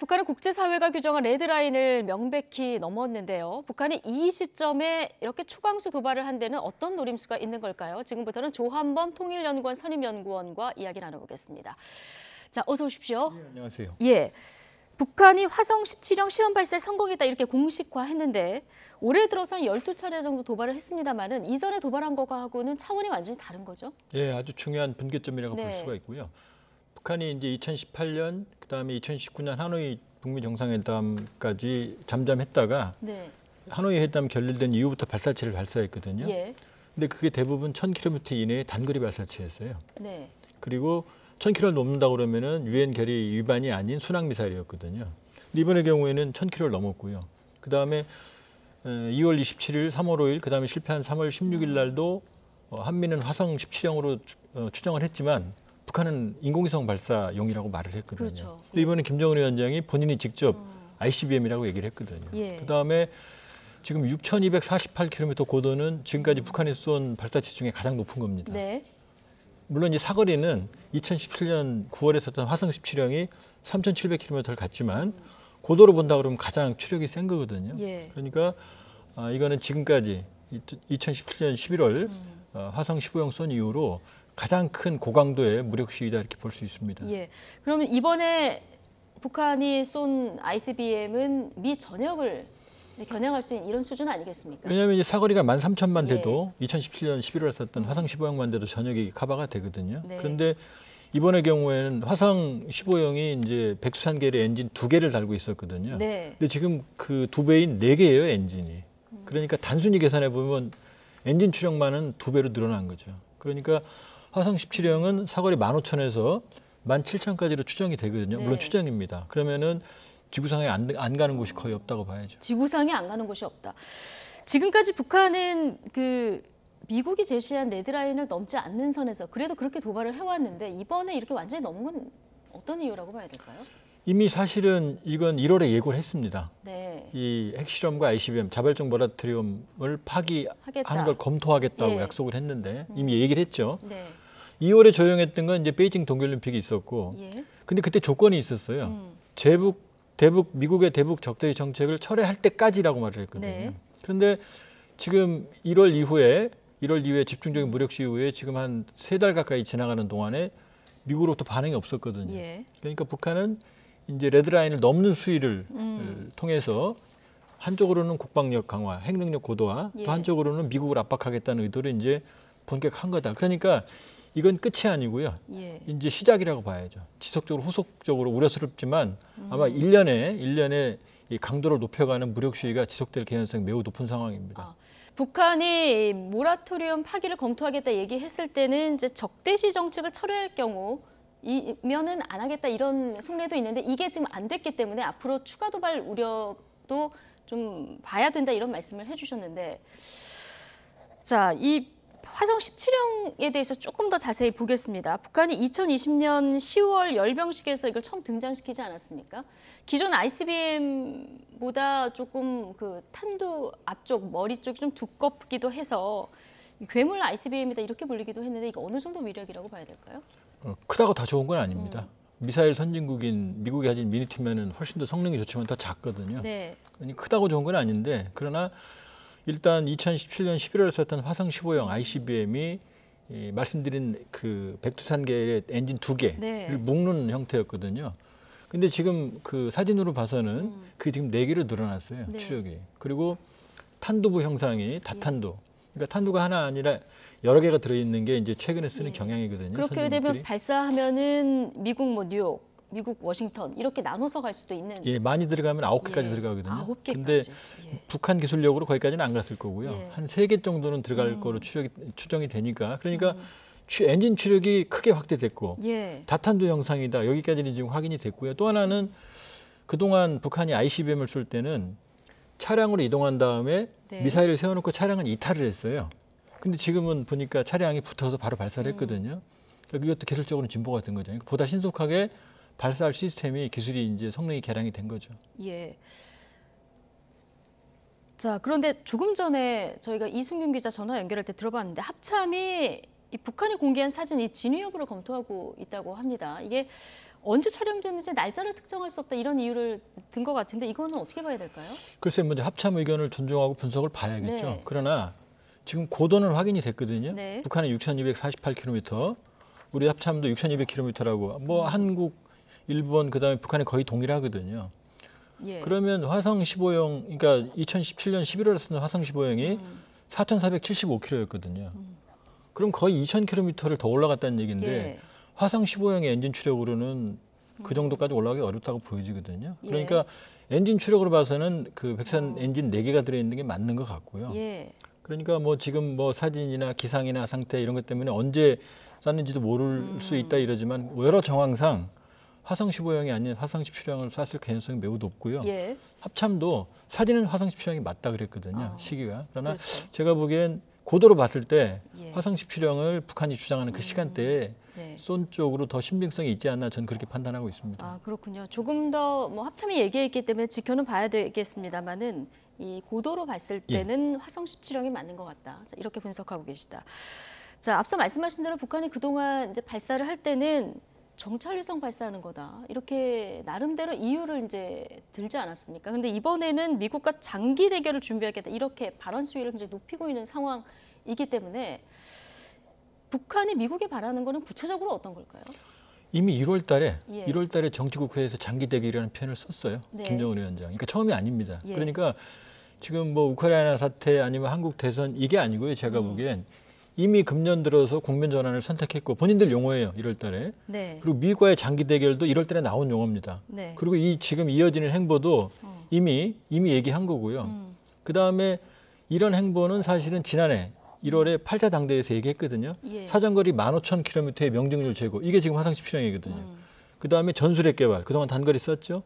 북한은 국제사회가 규정한 레드라인을 명백히 넘었는데요. 북한이 이 시점에 이렇게 초강수 도발을 한 데는 어떤 노림수가 있는 걸까요? 지금부터는 조한범 통일연구원 선임연구원과 이야기 나눠보겠습니다. 자, 어서 오십시오. 네, 안녕하세요. 예, 북한이 화성 17형 시험 발사에 성공했다 이렇게 공식화했는데 올해 들어서 한 12차례 정도 도발을 했습니다만은 이전에 도발한 거하고는 차원이 완전히 다른 거죠? 예, 아주 중요한 분기점이라고 볼 수가 있고요. 북한이 이제 2018년, 그다음에 2019년 하노이 북미 정상회담까지 잠잠했다가 하노이 회담 결렬된 이후부터 발사체를 발사했거든요. 근데 그게 대부분 1000km 이내의 단거리 발사체였어요. 그리고 1000km를 넘는다고 그러면은 유엔 결의 위반이 아닌 순항 미사일이었거든요. 근데 이번의 경우에는 1000km를 넘었고요. 그다음에 2월 27일, 3월 5일, 그다음에 실패한 3월 16일 날도 한미는 화성 17형으로 추정을 했지만 북한은 인공위성 발사용이라고 말을 했거든요. 그렇죠. 근데 이번에 김정은 위원장이 본인이 직접 ICBM이라고 얘기를 했거든요. 그다음에 지금 6,248km 고도는 지금까지 북한이 쏜 발사체 중에 가장 높은 겁니다. 물론 이 사거리는 2017년 9월에 썼던 화성 17형이 3,700km를 갔지만 고도로 본다 그러면 가장 추력이 센 거거든요. 그러니까 이거는 지금까지 2017년 11월 화성 15형 쏜 이후로 가장 큰 고강도의 무력 시위다 이렇게 볼 수 있습니다. 그러면 이번에 북한이 쏜 ICBM은 미 전역을 이제 겨냥할 수 있는 이런 수준 아니겠습니까? 왜냐하면 이제 사거리가 13,000만 돼도 2017년 11월에 썼던 화성 15형만 돼도 전역이 커버가 되거든요. 그런데 이번의 경우에는 화성 15형이 이제 백두산계열의 엔진 2개를 달고 있었거든요. 근데 지금 그 2배인 4개예요, 엔진이. 그러니까 단순히 계산해 보면 엔진 추력만은 2배로 늘어난 거죠. 그러니까 화성 17형은 사거리 15,000에서 17,000까지로 추정이 되거든요. 물론 추정입니다. 그러면은 지구상에 안 가는 곳이 거의 없다고 봐야죠. 지구상에 안 가는 곳이 없다. 지금까지 북한은 그 미국이 제시한 레드라인을 넘지 않는 선에서 그래도 그렇게 도발을 해왔는데 이번에 이렇게 완전히 넘은 건 어떤 이유라고 봐야 될까요? 이미 사실은 이건 1월에 예고를 했습니다. 이 핵실험과 ICBM, 자발적 모라토리움을 파기하는 걸 검토하겠다고 약속을 했는데 이미 얘기를 했죠. 2월에 조용했던 건 이제 베이징 동계올림픽이 있었고 근데 그때 조건이 있었어요. 미국의 대북 적대의 정책을 철회할 때까지라고 말을 했거든요. 그런데 지금 1월 이후에 집중적인 무력 시위 후에 지금 한 3달 가까이 지나가는 동안에 미국으로부터 반응이 없었거든요. 그러니까 북한은 이제 레드라인을 넘는 수위를 통해서 한쪽으로는 국방력 강화, 핵능력 고도화, 또 한쪽으로는 미국을 압박하겠다는 의도를 이제 본격한 거다. 그러니까 이건 끝이 아니고요. 이제 시작이라고 봐야죠. 지속적으로 후속적으로 우려스럽지만 아마 1년에 이 강도를 높여가는 무력 시위가 지속될 개연성이 매우 높은 상황입니다. 북한이 모라토리움 파기를 검토하겠다 얘기했을 때는 이제 적대시 정책을 철회할 경우이면은 안 하겠다 이런 속내도 있는데 이게 지금 안 됐기 때문에 앞으로 추가 도발 우려도 좀 봐야 된다 이런 말씀을 해주셨는데 자, 이 화성 17형에 대해서 조금 더 자세히 보겠습니다. 북한이 2020년 10월 열병식에서 이걸 처음 등장시키지 않았습니까? 기존 ICBM보다 조금 그 탄두 앞쪽, 머리 쪽이 좀 두껍기도 해서 괴물 ICBM이다 이렇게 불리기도 했는데 이거 어느 정도 위력이라고 봐야 될까요? 크다고 다 좋은 건 아닙니다. 미사일 선진국인 미국이 가진 미니티면은 훨씬 더 성능이 좋지만 더 작거든요. 그러니까 크다고 좋은 건 아닌데 그러나 일단 2017년 11월에 썼던 화성 15형 ICBM이 말씀드린 그 백두산계열의 엔진 2개를 묶는 형태였거든요. 근데 지금 그 사진으로 봐서는 그게 지금 4개로 늘어났어요. 추력이. 그리고 탄두부 형상이 다탄두. 그러니까 탄두가 하나 아니라 여러 개가 들어있는 게 이제 최근에 쓰는 경향이거든요. 그렇게 되면 발사하면은 미국 뭐 뉴욕, 미국 워싱턴 이렇게 나눠서 갈 수도 있는. 많이 들어가면 9개까지 들어가거든요. 9개까지. 근데 북한 기술력으로 거기까지는 안 갔을 거고요. 한 3개 정도는 들어갈 거로 추정이 되니까. 그러니까 엔진 추력이 크게 확대됐고 다탄두 형상이다. 여기까지는 지금 확인이 됐고요. 또 하나는 그동안 북한이 ICBM을 쏠 때는 차량으로 이동한 다음에 미사일을 세워놓고 차량은 이탈을 했어요. 근데 지금은 보니까 차량이 붙어서 바로 발사를 했거든요. 그러니까 이것도 기술적으로 진보가 된 거죠. 그러니까 보다 신속하게 발사할 시스템이 기술이 이제 성능이 개량이 된 거죠. 자, 그런데 조금 전에 저희가 이승균 기자 전화 연결할 때 들어봤는데 합참이 이 북한이 공개한 사진 이 진위 여부를 검토하고 있다고 합니다. 이게 언제 촬영됐는지 날짜를 특정할 수 없다 이런 이유를 든 것 같은데 이거는 어떻게 봐야 될까요? 글쎄 먼저 합참 의견을 존중하고 분석을 봐야겠죠. 네. 그러나 지금 고도는 확인이 됐거든요. 네. 북한은 6,248km, 우리 합참도 6,200km라고 뭐 한국, 일본 그다음에 북한이 거의 동일하거든요. 예. 그러면 화성 15형, 그러니까 2017년 11월에 쓴 화성 15형이 4,475km였거든요. 그럼 거의 2,000km를 더 올라갔다는 얘기인데 예. 화성 15형의 엔진 추력으로는 그 정도까지 올라가기 어렵다고 보여지거든요. 그러니까 엔진 추력으로 봐서는 그 백선 엔진 4개가 들어있는 게 맞는 것 같고요. 예. 그러니까 뭐 지금 뭐 사진이나 기상이나 상태 이런 것 때문에 언제 쐈는지도 모를 수 있다 이러지만 여러 정황상 화성 15형이 아닌 화성 17형을 쐈을 가능성이 매우 높고요. 예. 합참도 사진은 화성 17형이 맞다 그랬거든요. 시기가. 그러나 그렇죠. 제가 보기엔 고도로 봤을 때 예. 화성 17형을 북한이 주장하는 그 시간대에 네. 쏜 쪽으로 더 신빙성이 있지 않나 저는 그렇게 판단하고 있습니다. 아, 그렇군요. 조금 더 뭐 합참이 얘기했기 때문에 지켜는 봐야 되겠습니다만은 이 고도로 봤을 때는 화성 17형이 맞는 것 같다. 자, 이렇게 분석하고 계시다. 자, 앞서 말씀하신 대로 북한이 그동안 이제 발사를 할 때는 정찰위성 발사하는 거다. 이렇게 나름대로 이유를 이제 들지 않았습니까? 근데 이번에는 미국과 장기 대결을 준비하겠다. 이렇게 발언 수위를 굉장히 높이고 있는 상황이기 때문에 북한이 미국에 바라는 거는 구체적으로 어떤 걸까요? 이미 1월 달에 예. 1월 달에 정치국회에서 장기 대결이라는 표현을 썼어요. 네. 김정은 위원장. 그러니까 처음이 아닙니다. 예. 그러니까 지금 뭐 우크라이나 사태 아니면 한국 대선 이게 아니고요. 제가 보기엔 이미 금년 들어서 국면 전환을 선택했고 본인들 용어예요. 1월 달에. 네. 그리고 미국과의 장기 대결도 1월 달에 나온 용어입니다. 네. 그리고 이 지금 이어지는 행보도 이미 얘기한 거고요. 그다음에 이런 행보는 사실은 지난해 1월에 8차 당대회에서 얘기했거든요. 예. 사정거리 15,000km의 명중률 제고. 이게 지금 화성 17형이거든요. 그다음에 전술핵 개발. 그동안 단거리 썼죠.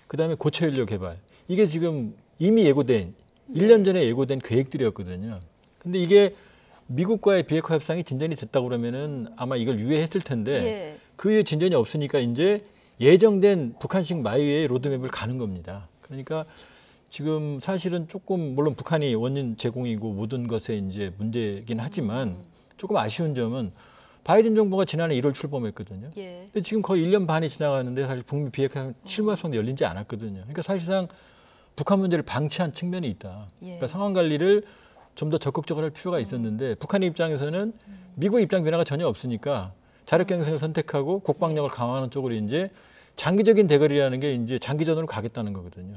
그다음에 고체연료 개발. 이게 지금 이미 예고된 1년 전에 예고된 계획들이었거든요. 근데 이게 미국과의 비핵화 협상이 진전이 됐다고 그러면은 아마 이걸 유예했을 텐데 예. 그 이후에 진전이 없으니까 이제 예정된 북한식 마이웨이 로드맵을 가는 겁니다. 그러니까 지금 사실은 조금 물론 북한이 원인 제공이고 모든 것에 이제 문제긴 하지만 조금 아쉬운 점은 바이든 정부가 지난해 1월 출범했거든요. 예. 근데 지금 거의 1년 반이 지나갔는데 사실 북미 비핵화 실무협상도 열리지 않았거든요. 그러니까 사실상 북한 문제를 방치한 측면이 있다. 그러니까 상황 관리를 좀 더 적극적으로 할 필요가 있었는데 북한의 입장에서는 미국 입장 변화가 전혀 없으니까 자력 경쟁을 선택하고 국방력을 강화하는 쪽으로 이제 장기적인 대결이라는 게 이제 장기전으로 가겠다는 거거든요.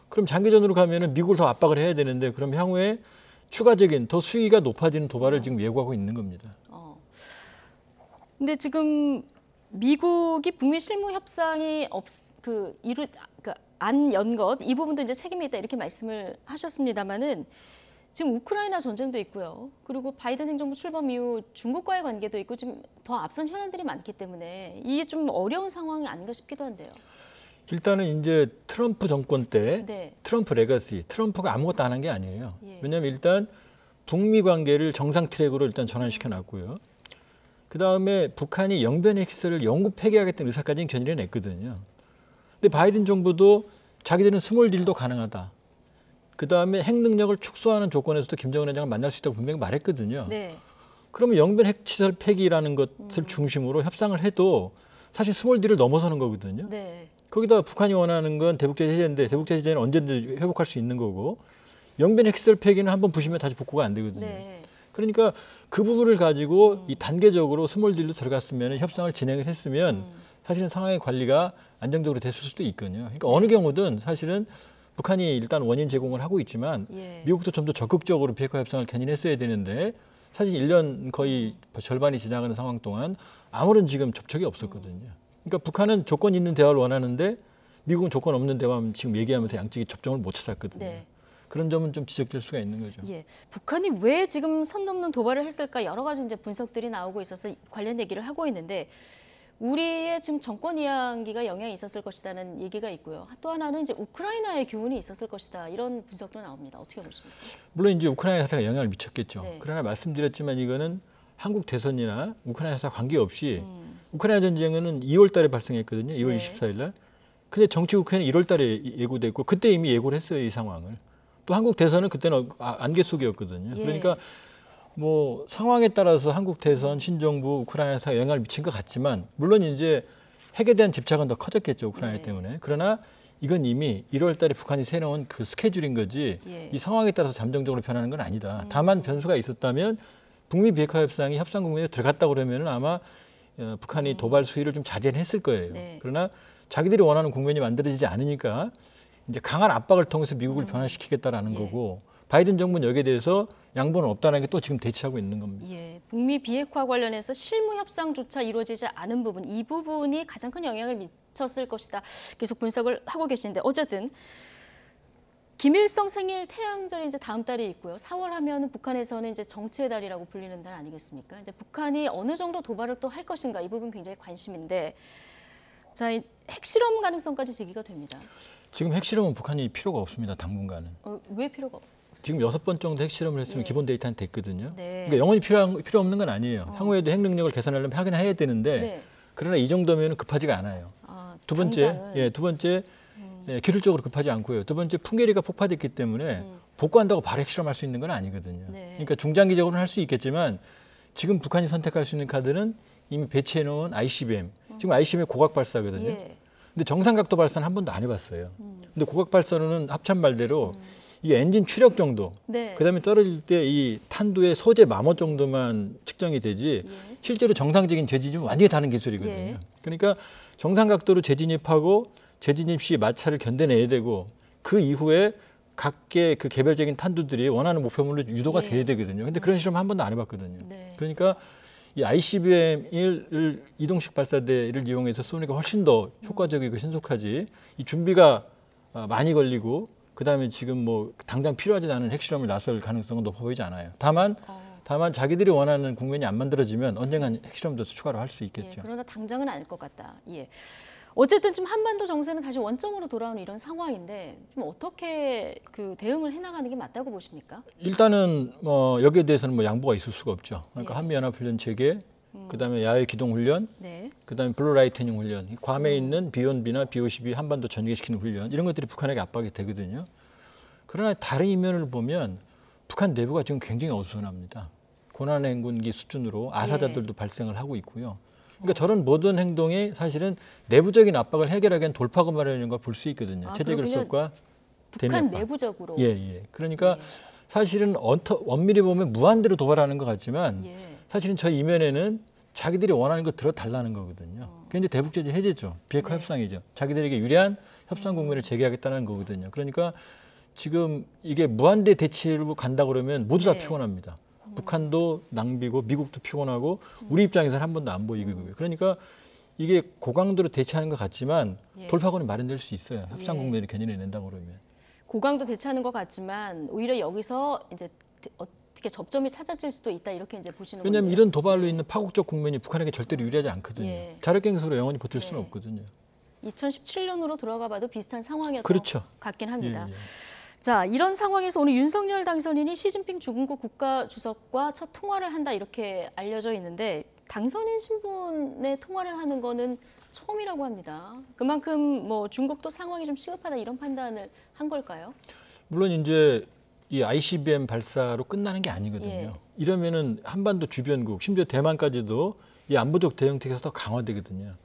그럼 장기전으로 가면은 미국을 더 압박을 해야 되는데 그럼 향후에 추가적인 더 수위가 높아지는 도발을 지금 예고하고 있는 겁니다. 근데 지금 미국이 북미 실무 협상이 안 연 것 이 부분도 이제 책임이 있다 이렇게 말씀을 하셨습니다만은 지금 우크라이나 전쟁도 있고요. 그리고 바이든 행정부 출범 이후 중국과의 관계도 있고 지금 더 앞선 현안들이 많기 때문에 이게 좀 어려운 상황이 아닌가 싶기도 한데요. 일단은 이제 트럼프 정권 때 네. 트럼프 레거시, 트럼프가 아무것도 안 한 게 아니에요. 예. 왜냐하면 일단 북미 관계를 정상 트랙으로 일단 전환시켜 놨고요. 그다음에 북한이 영변 핵시설을 영구 폐기하겠다는 의사까지는 견인해냈거든요. 근데 바이든 정부도 자기들은 스몰 딜도 가능하다. 그다음에 핵 능력을 축소하는 조건에서도 김정은 위원장을 만날 수 있다고 분명히 말했거든요. 네. 그러면 영변 핵시설 폐기라는 것을 중심으로 협상을 해도 사실 스몰 딜을 넘어서는 거거든요. 네. 거기다 북한이 원하는 건 대북제재 해제인데 대북제재 해제는 언제든지 회복할 수 있는 거고 영변 핵시설 폐기는 한번 부시면 다시 복구가 안 되거든요. 네. 그러니까 그 부분을 가지고 이 단계적으로 스몰 딜로 들어갔으면 협상을 진행을 했으면 사실은 상황의 관리가 안정적으로 됐을 수도 있거든요. 그러니까 어느 경우든 사실은 북한이 일단 원인 제공을 하고 있지만 예. 미국도 좀 더 적극적으로 비핵화 협상을 견인했어야 되는데 사실 1년 거의 절반이 지나가는 상황 동안 아무런 지금 접촉이 없었거든요. 그러니까 북한은 조건 있는 대화를 원하는데 미국은 조건 없는 대화만 지금 얘기하면서 양측이 접점을 못 찾았거든요. 네. 그런 점은 좀 지적될 수가 있는 거죠. 예. 북한이 왜 지금 선 넘는 도발을 했을까 여러 가지 이제 분석들이 나오고 있어서 관련 얘기를 하고 있는데 우리의 지금 정권 이양기가 영향이 있었을 것이다는 얘기가 있고요. 또 하나는 이제 우크라이나의 교훈이 있었을 것이다 이런 분석도 나옵니다. 어떻게 보십니까? 물론 이제 우크라이나 사태가 영향을 미쳤겠죠. 네. 그러나 말씀드렸지만 이거는 한국 대선이나 우크라이나 사태 관계없이 우크라이나 전쟁은 2월 달에 발생했거든요. 2월 네. 24일 날. 근데 정치국회는 1월 달에 예고됐고 그때 이미 예고를 했어요. 이 상황을. 또 한국 대선은 그때는 안개 속이었거든요. 예. 그러니까 뭐 상황에 따라서 한국 대선, 신정부, 우크라이나 사태가 영향을 미친 것 같지만 물론 이제 핵에 대한 집착은 더 커졌겠죠. 우크라이나 네. 때문에. 그러나 이건 이미 1월 달에 북한이 세워놓은 그 스케줄인 거지 예. 이 상황에 따라서 잠정적으로 변하는 건 아니다. 다만 변수가 있었다면 북미 비핵화 협상이 협상 국면에 들어갔다 그러면 아마 북한이 도발 수위를 좀 자제를 했을 거예요. 네. 그러나 자기들이 원하는 국면이 만들어지지 않으니까 이제 강한 압박을 통해서 미국을 변화시키겠다라는 예. 거고 바이든 정부는 여기에 대해서 양보는 없다는 게 또 지금 대치하고 있는 겁니다. 예, 북미 비핵화 관련해서 실무 협상조차 이루어지지 않은 부분, 이 부분이 가장 큰 영향을 미쳤을 것이다. 계속 분석을 하고 계시는데 어쨌든 김일성 생일 태양절이 이제 다음 달에 있고요. 4월 하면은 북한에서는 이제 정치의 달이라고 불리는 달 아니겠습니까? 이제 북한이 어느 정도 도발을 또 할 것인가 이 부분 굉장히 관심인데, 자, 이 핵실험 가능성까지 제기가 됩니다. 지금 핵실험은 북한이 필요가 없습니다. 당분간은. 왜 필요가 없습니까? 지금 6번 정도 핵실험을 했으면 예. 기본 데이터는 됐거든요. 네. 그러니까 영원히 필요 없는 건 아니에요. 향후에도 핵 능력을 개선하려면 하긴 해야 되는데 네. 그러나 이 정도면 급하지가 않아요. 두 번째 기술적으로 급하지 않고요. 두 번째 풍계리가 폭파됐기 때문에 복구한다고 바로 핵실험할 수 있는 건 아니거든요. 네. 그러니까 중장기적으로는 할 수 있겠지만 지금 북한이 선택할 수 있는 카드는 이미 배치해 놓은 ICBM. 지금 ICBM 고각 발사거든요. 예. 근데 정상각도 발사는 한 번도 안 해봤어요. 근데 고각 발사로는 합참 말대로 이 엔진 추력 정도, 네. 그다음에 떨어질 때 이 탄두의 소재 마모 정도만 측정이 되지 예. 실제로 정상적인 재진입은 완전히 다른 기술이거든요. 예. 그러니까 정상각도로 재진입하고 재진입 시 마찰을 견뎌내야 되고 그 이후에 각계 그 개별적인 탄두들이 원하는 목표물로 유도가 예. 돼야 되거든요. 근데 그런 실험 한 번도 안 해봤거든요. 네. 그러니까 이 ICBM을 이동식 발사대를 이용해서 쏘니까 훨씬 더 효과적이고 신속하지. 이 준비가 많이 걸리고 그다음에 지금 뭐 당장 필요하지 않은 핵실험을 나설 가능성은 높아 보이지 않아요. 다만 자기들이 원하는 국면이 안 만들어지면 언젠간 핵실험도 추가로 할 수 있겠죠. 예, 그러나 당장은 아닐 것 같다. 예. 어쨌든 지금 한반도 정세는 다시 원점으로 돌아오는 이런 상황인데 좀 어떻게 그 대응을 해나가는 게 맞다고 보십니까? 일단은 여기에 대해서는 뭐 양보가 있을 수가 없죠. 그러니까 예. 한미연합훈련 체계, 그다음에 야외 기동훈련, 네. 그다음에 블루라이트닝 훈련, 괌에 있는 B1B나 B52 한반도 전개시키는 훈련 이런 것들이 북한에게 압박이 되거든요. 그러나 다른 이면을 보면 북한 내부가 지금 굉장히 어수선합니다. 고난행군기 수준으로 아사자들도 발생을 하고 있고요. 그러니까 저런 모든 행동이 사실은 내부적인 압박을 해결하기 위한 돌파구 마련인 걸 볼 수 있거든요. 체제 결속과 북한 대면파. 내부적으로. 예. 그러니까 예. 사실은 엄밀히 보면 무한대로 도발하는 것 같지만 예. 사실은 저 이면에는 자기들이 원하는 거 들어달라는 거거든요. 그게 이제 대북제재 해제죠. 비핵화 네. 협상이죠. 자기들에게 유리한 협상 국면을 재개하겠다는 거거든요. 그러니까 지금 이게 무한대 대치로 간다 그러면 모두 다 네. 피곤합니다. 북한도 낭비고 미국도 피곤하고 우리 입장에서는 한 번도 안 보이고요. 그러니까 이게 고강도로 대치하는 것 같지만 예. 돌파구는 마련될 수 있어요. 협상 예. 국면을 견인해낸다 그러면. 고강도 대처하는 것 같지만 오히려 여기서 이제 어떻게 접점이 찾아질 수도 있다 이렇게 이제 보시는 거예요. 왜냐하면 이런 도발로 있는 파국적 국면이 북한에게 절대로 유리하지 않거든요. 예. 자력갱생으로 영원히 버틸 수는 네. 없거든요. 2017년으로 돌아가 봐도 비슷한 상황이었던 그렇죠. 것 같긴 합니다. 예. 자, 이런 상황에서 오늘 윤석열 당선인이 시진핑 중국 국가주석과 첫 통화를 한다 이렇게 알려져 있는데 당선인 신분의 통화를 하는 거는 처음이라고 합니다. 그만큼 뭐 중국도 상황이 좀 시급하다 이런 판단을 한 걸까요? 물론 이제 이 ICBM 발사로 끝나는 게 아니거든요. 예. 이러면은 한반도 주변국, 심지어 대만까지도 이 안보적 대응책에서 더 강화되거든요.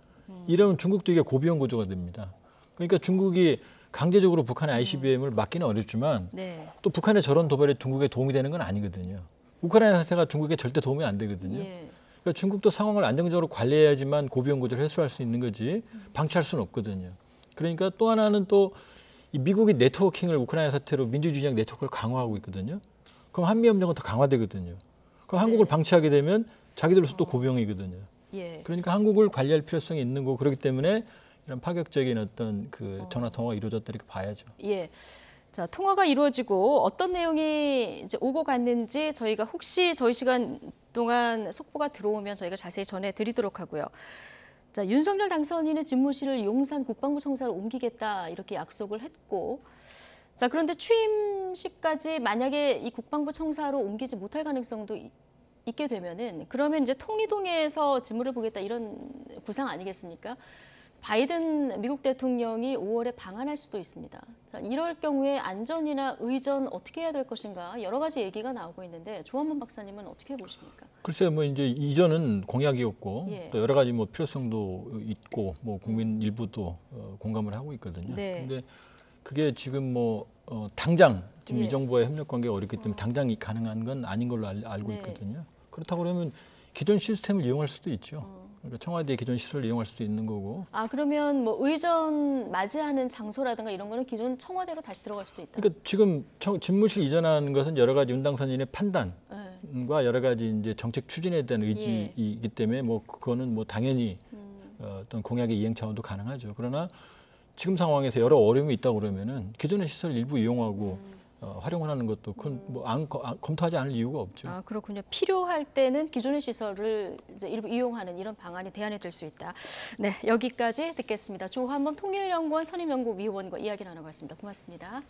이러면 중국도 이게 고비용 구조가 됩니다. 그러니까 중국이 강제적으로 북한의 ICBM을 막기는 어렵지만 네. 또 북한의 저런 도발이 중국에 도움이 되는 건 아니거든요. 우크라이나 사태가 중국에 절대 도움이 안 되거든요. 예. 그러니까 중국도 상황을 안정적으로 관리해야지만 고비용 구조를 해소할 수 있는 거지 방치할 수는 없거든요. 그러니까 또 하나는 또 이 미국이 네트워킹을 우크라이나 사태로 민주주의적 네트워크를 강화하고 있거든요. 그럼 한미협력은 더 강화되거든요. 그럼 한국을 방치하게 되면 자기들로서 또 고비용이거든요. 예. 그러니까 한국을 관리할 필요성이 있는 거고 그렇기 때문에 이런 파격적인 어떤 그 전화 통화가 이루어졌다 이렇게 봐야죠. 예. 자, 통화가 이루어지고 어떤 내용이 이제 오고 갔는지 저희가 혹시 저희 시간 동안 속보가 들어오면 저희가 자세히 전해드리도록 하고요. 자, 윤석열 당선인의 집무실을 용산 국방부 청사로 옮기겠다 이렇게 약속을 했고, 자, 그런데 취임식까지 만약에 이 국방부 청사로 옮기지 못할 가능성도 있게 되면은 그러면 이제 통이동에서 직무를 보겠다 이런 구상 아니겠습니까? 바이든 미국 대통령이 5월에 방한할 수도 있습니다. 자, 이럴 경우에 안전이나 의전 어떻게 해야 될 것인가 여러 가지 얘기가 나오고 있는데 조한문 박사님은 어떻게 보십니까? 글쎄요, 뭐 이제 이전은 공약이었고 예. 또 여러 가지 뭐 필요성도 있고 뭐 국민 일부도 공감을 하고 있거든요. 네. 근데 그게 지금 뭐 당장 지금 예. 이 정부와의 협력 관계가 어렵기 때문에 당장 가능한 건 아닌 걸로 알고 네. 있거든요. 그렇다고 그러면 기존 시스템을 이용할 수도 있죠. 그러니까 청와대 기존 시설을 이용할 수도 있는 거고. 아, 그러면 뭐 의전 맞이하는 장소라든가 이런 거는 기존 청와대로 다시 들어갈 수도 있다. 그러니까 지금 집무실 이전하는 것은 여러 가지 윤당선인의 판단과 여러 가지 이제 정책 추진에 대한 의지이기 때문에 뭐 그거는 뭐 당연히 어떤 공약의 이행 차원도 가능하죠. 그러나 지금 상황에서 여러 어려움이 있다고 그러면은 기존의 시설 일부 이용하고 활용을 하는 것도 그건 뭐 검토하지 않을 이유가 없죠. 아, 그렇군요. 필요할 때는 기존의 시설을 이제 일부 이용하는 이런 방안이 대안이 될 수 있다. 네, 여기까지 듣겠습니다. 조한범 통일연구원 선임연구위원과 이야기 나눠봤습니다. 고맙습니다.